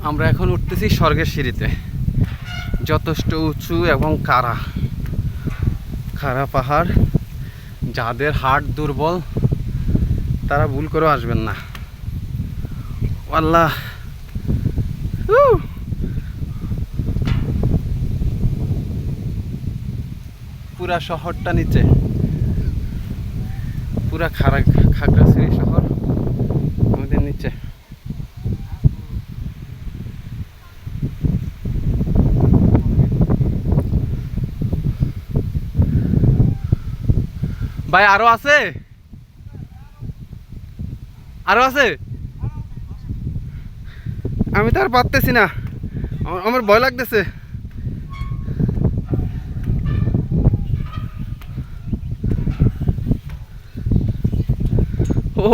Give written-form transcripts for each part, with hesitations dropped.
আমরা এখন উঠতেছি স্বর্গের সিঁড়িতে। যথেষ্ট উঁচু এবং খাড়া পাহাড়। যাদের হার্ট দুর্বল তারা ভুল করেও আসবেন না। আল্লাহ, পুরা শহরটা নিচে, পুরা খাগড়াছড়ি শহর আমাদের নিচে। ভাই আরো আছে, আরো আছে। আমি তো আর পারতেছি না, আমার ভয় লাগতেছে। ও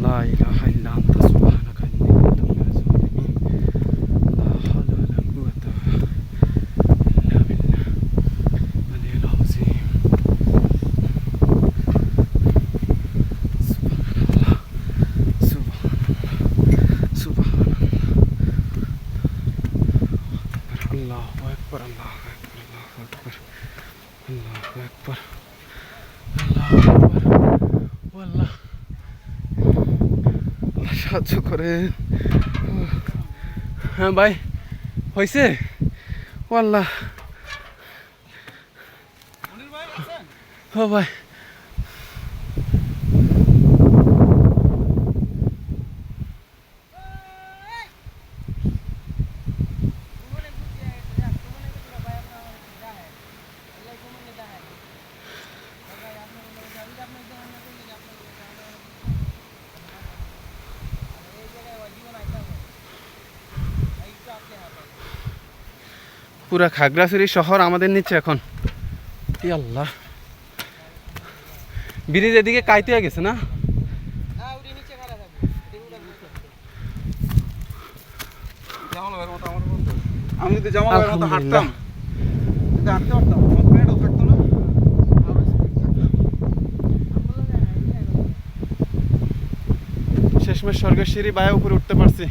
লা ইলাহা ইল্লা আনতা সুবহানাকা ইন্নী কুনতু মিনাজ জালিমিন। লা হাওলা ওয়ালা কুওয়াতা ইল্লা বিল্লাহ আলিয়্যিল আযীম। সুবহানাল্লাহ, সুবহানাল্লাহ, আল্লাহু আকবার, আল্লাহু আকবার, আল্লাহু আকবার, আল্লাহু আকবার, আল্লাহু আকবার। আল্লাহ সাহায্য করে। হ্যাঁ ভাই, হয়েছে। ও আল্লাহ, ও ভাই, পুরা খাগড়াছড়ি শহর আমাদের নিচে এখন। ই আল্লাহ, ব্রিজ এদিকে কাইতে গেছে না? আমি যদি জামালের মতো হাঁটতাম, যদি হাঁটতে পারতাম, আমার পেটও থাকতো না। শেষমেশ স্বর্গের সিঁড়ি বায়ে উপরে উঠতে পারছি।